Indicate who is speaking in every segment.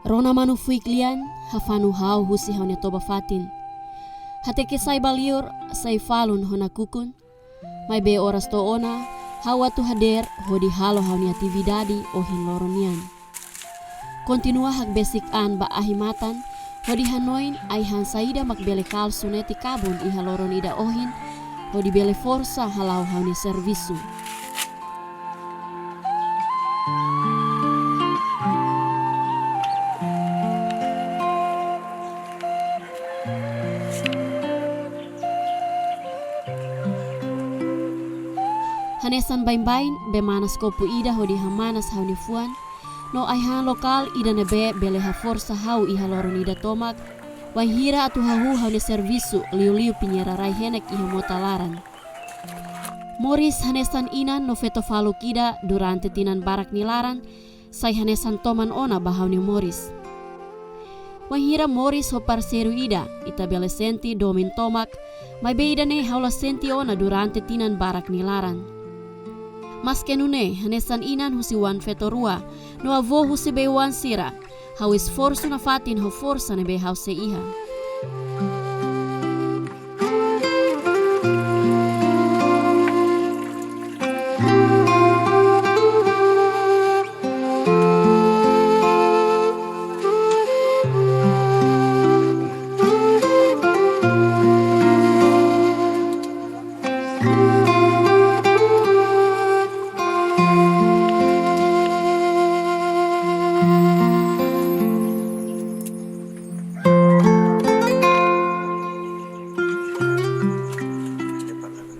Speaker 1: Rona manu fuiklian, hafanu hau husi haune toba fatin. Hateke sai baliur, sai falun hona kukun. Mai be oras to ona, hawa tu hader, hodi halo haune atividadi ohin loronian. Kontinua hak besik an ba ahimatan, hodi hanoin ai han saida mak bele kal suneti kabun iha loron ida ohin, hodi bele forsa halau haune servisu. Hanesan bain-bain be manas kopu ida hodi hamanas hauni fuan no aihan lokal ida nebe bele ha forsa hau iha loron ida tomak wan hira atu hahu haune servisu liu-liu pinyera rai henek iha motalaran. Moris hanesan inan no feto faluk ida durante tinan barak nilaran sai hanesan toman ona bahauni Moris. Wan hira Moris ho parceru ida ita bele senti domin tomak mai be ida ne haula senti ona durante tinan barak nilaran. Mas kenune hanesan inan husi wan fetorua no avo husi be wan sira hau esforço na fatin ho força ne be hau se iha.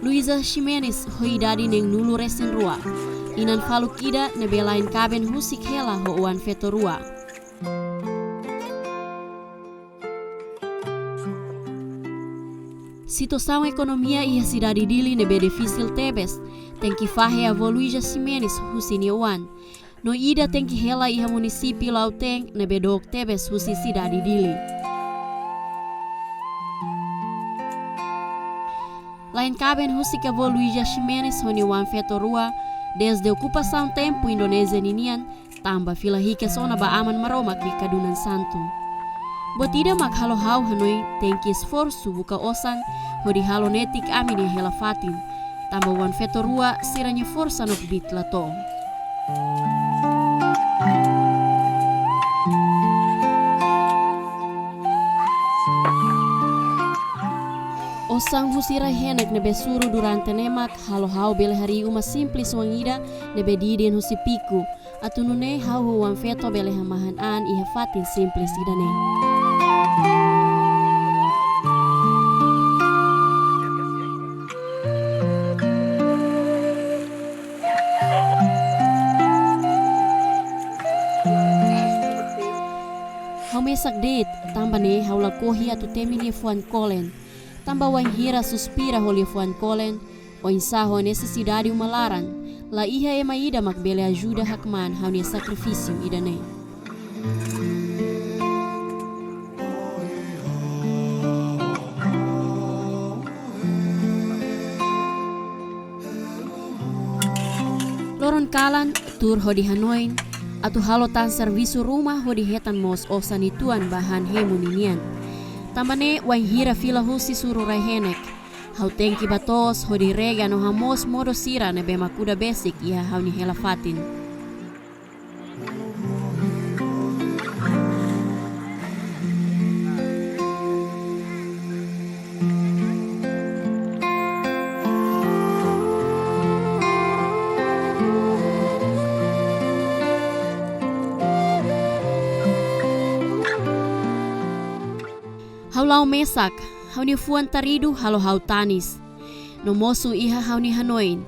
Speaker 1: Luisa Ximenes hoidadi neng nulu resen rua. Inan faluk ida nebelain kaben husik hela ho uan feto rua. Situação ekonomia ia cidade dili nebe difícil tebes. Tenki fahe avo Luisa Ximenes husini uan. No ida tenki hela iha munisipi Lauteng nebe dok tebes husi cidade dili. Lain kaben husik avo Luisa Ximenes honi wan feto rua desde ocupação tempo Indonesia ninian tamba fila hike sona ba aman maromak di Kadunan Santu. Botida mak halo hau hanoi tenki esforço buka osan hodi halo netik amin ya hela fatin tamba wan feto rua siranya força nok bitla to. Osang husira henek nebe suru durante nemak halo hau bele hari uma simples wangida nebe didien husi piku atu nune hau huan feto bele hamahan an iha fatin simples idane. Hau mesak det tambane hau la kohi atu temini fuan kolen. Tamba wan hira suspira holi fuan kolen, o insaho a necessidade uma laran, la iha ema ida mak bele ajuda hakman hauni sacrifício ida ne. Loron kalan, tur hodi Hanoi, atu halotan servisu rumah hodi hetan mos osanituan bahan hemuninian. Tambane wan hira fila husi suru raihenek. Hau tenki batos hodi rega no hamos modo sira nebe makuda basic iha hauni hela fatin. lau mesak, hau ni fuan taridu halo hau tanis. No mosu iha hau ni hanoin.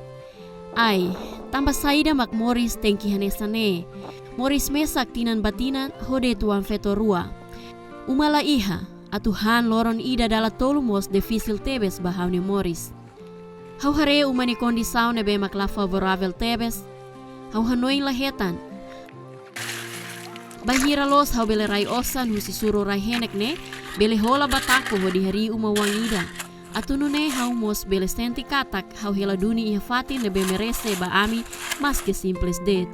Speaker 1: Ai, tambah saida mak Morris tengki hanesane. Morris mesak tinan batinan hode tuan fetorua. Umala iha, atuhan loron ida dala tolumos defisil tebes bahau ni Morris. Hau hare umani kondisau nebe mak la favoravel tebes. Hau hanoin lahetan. Bahira los hau bele rai osan husi suru rai henek ne, bele hola batako ho di hari uma wangida. Atu nune hau mos bele senti katak hau hela duni iha fatin lebe merese ba ami mas ke simples det.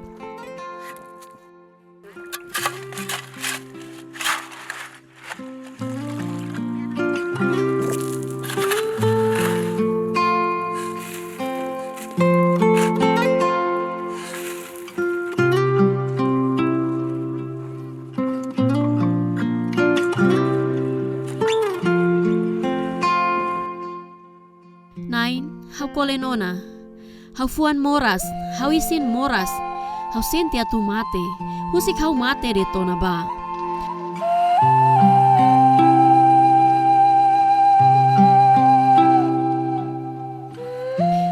Speaker 1: Hau kolenona, hau fuan moras, hau isin moras, hau senti atu mate, husik hau mate de tona ba.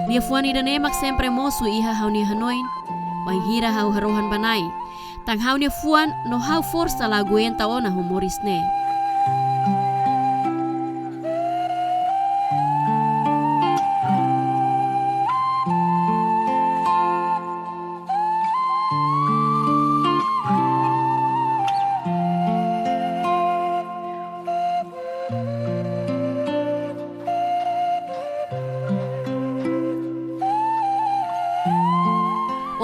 Speaker 1: Dia fuan ida nemak sempre mosu iha hau ni hanoin, wai hira hau harohan banai, tang hau ni fuan no hau forsa lagu enta ona humoris ne.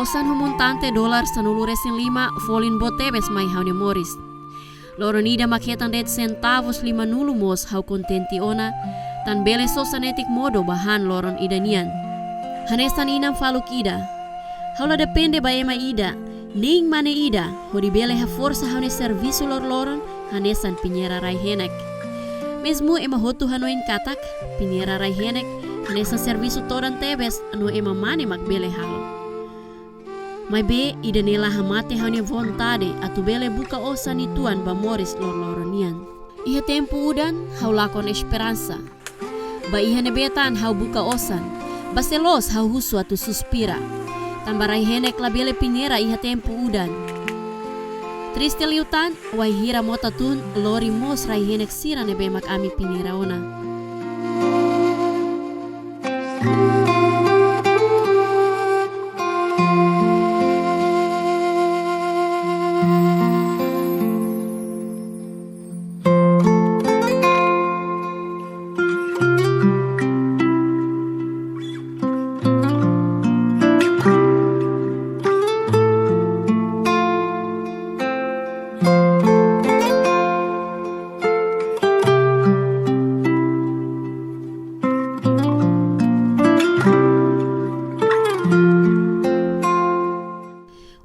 Speaker 1: Osan humuntante dolar sanulu resin 5 folin botebes mai hau ni Morris. Loron ida maketan det centavos 5 nulu mos hau kontenti ona, tan bele sosanetik modo bahan loron ida nian. Hanesan inam faluk ida. Haula depende ba ema ida, ning mane ida, hodi bele ha forsa hau ni servisu loron, hanesan pinyera rai henek. Mesmo ema hotu hanoin katak, pinyera rai henek, hanesan servisu toran tebes, anu ema mane mak bele halo. Mai be ida nela hamate hau ni vontade atu bele buka osa ni tuan ba Morris lor-loronian. Iha tempo udan hau lakon esperansa. Ba iha nebetan hau buka osan. Ba selos hau husu atu suspira. Tambarai henek la bele pinera iha tempo udan. Triste liutan wai hira mota tun lori mos rai henek sira nebe mak ami pinera ona.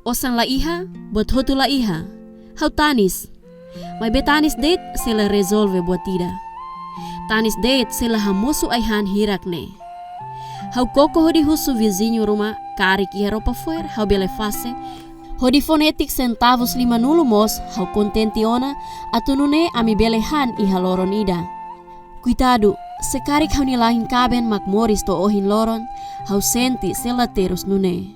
Speaker 1: Osan la iha, buat hotu la iha. Hau tanis. Mai be tanis date sila resolve buat tida. Tanis date sila hamusu aihan hirak ne. Hau koko hodi husu vizinho rumah karik iha ropa fuer hau bele fase. Hodi fonetik centavos 5 nulu mos hau kontenti ona atunune ami bele han iha loron ida. Kuitadu, sekarik hau nilahin kaben mak Morris to ohin loron, hau senti sela terus nune.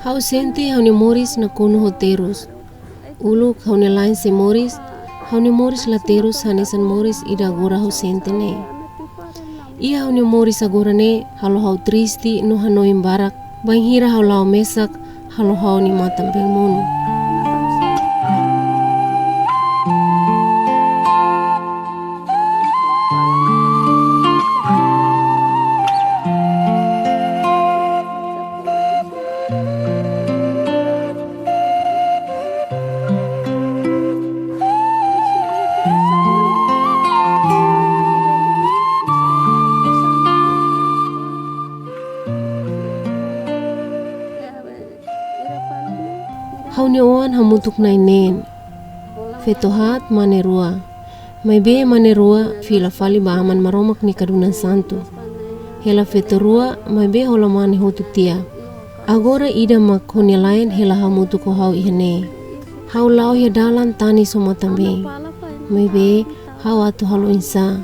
Speaker 2: Hau senti hau ni Morris na kuno ho terus. Uluk hau ni lain se Morris, hau ni Morris la terus hanesan Morris ida agora hau senti ne. Ia hau ni Morris agora ne, halo hau tristi no hanoim barak, bang hira hau lau mesak, halo hau ni matam beng mono. Hau ni oan hamutuk na inen. Fetohat mane rua. Mai be mane rua fila fali ba aman maromak ni kadunan santu. Hela feto rua mai be hola mane hotu tia. Agora ida mak honia lain hela hamutuk ko hau ihene. Hau lau ya dalan tani soma tambe. Mai be hau atu halo insa.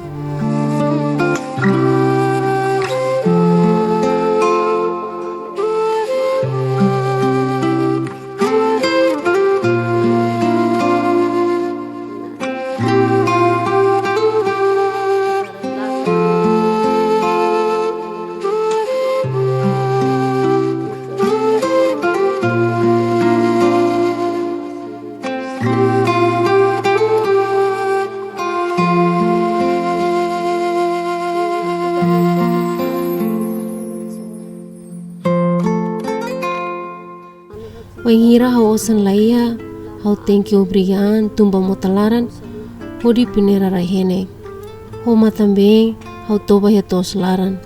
Speaker 2: Wangira hau osan laia, hau thank you obrigado, tumba motalaran, hodi pinera rahene. Ho matambeng, hau toba ya tos laran.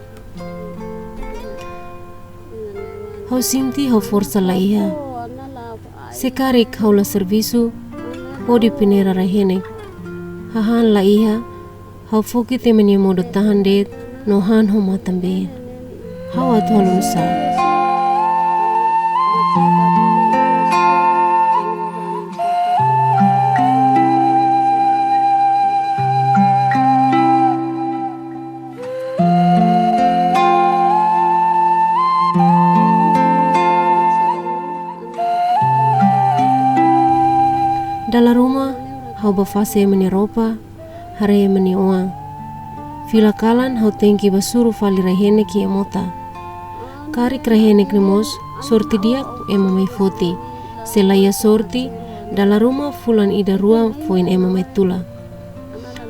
Speaker 2: Hau sinti hau força laia. Sekarik hau la servisu, hodi pinera rahene. Hahan laia, hau foki temeni modo tahan det, nohan ho matambeng. Hau atu halu nusa. Dalam rumah, hau bafase meni ropa, hare meni uang. Fila kalan hau tengki basuru fali rahene ki emota. Karik rahene kremos, sorti diak ema mai foti. Selaya sorti, dalam rumah fulan ida rua foin ema mai tula.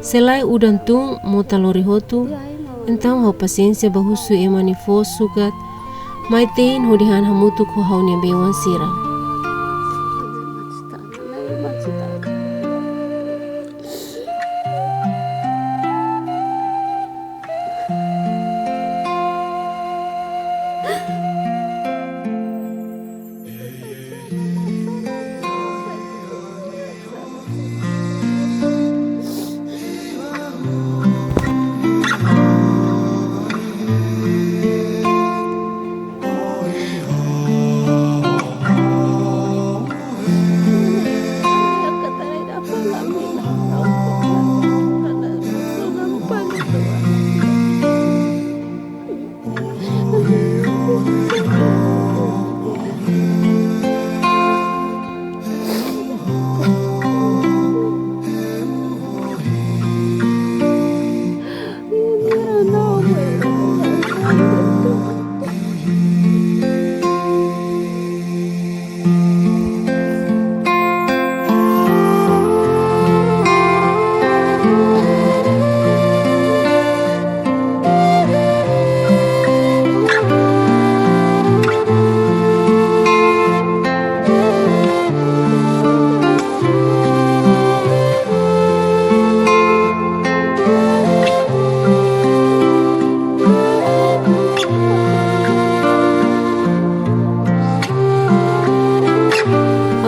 Speaker 2: Selai udan tung mota lori hotu, entang hau pasiensia bahusu ema ni fos sugat, mai tein hodihan hamutuk ho hau ni bewan sira.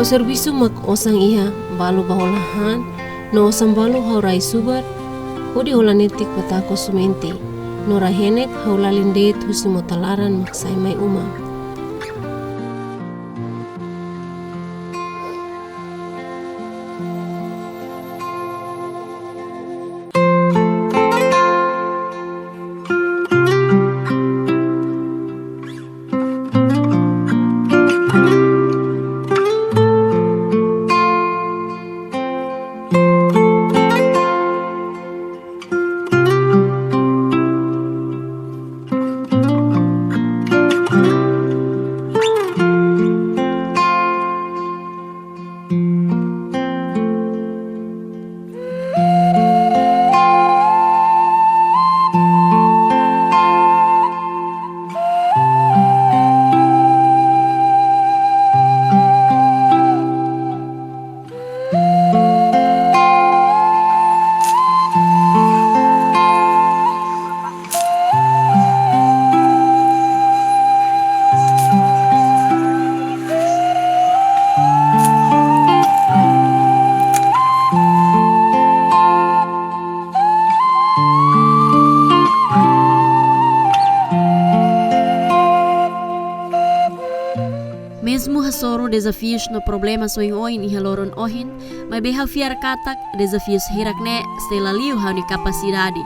Speaker 2: Servisu mak osang iha balu baholahan no osang balu hau rai subar hodi holanetik patako sumenti no rahenek hau lalindet husi motalaran mak saimai umam.
Speaker 1: desafios no problema soin oin iha loron ohin, mai beha fiar katak desafios hirakne stela liu hau ni capacidade.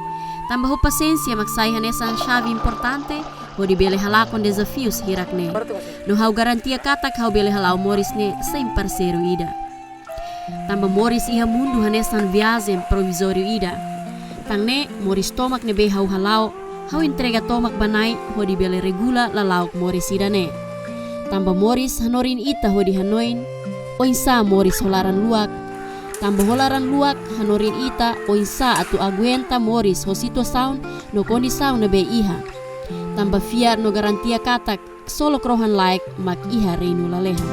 Speaker 1: Tambah paciência maksai hanesan chave importante ho di bele halakon desafios hirakne. No hau garantia katak hau bele halau Moris ne sem parceiro ida. Tambah Moris iha mundu hanesan viagem provisório ida. Tangne Moris tomak ne be hau halau, hau entrega tomak banai ho di bele regula lalauk Moris ida ne. Tambah Moris hanorin ita ho di hanoin, oinsa Moris holaran luak. Tambah holaran luak hanorin ita oinsa atu aguenta Moris ho situasaun no kondisaun ne be iha. Tambah fiar no garantia katak solo krohan laik mak iha reinu laleha.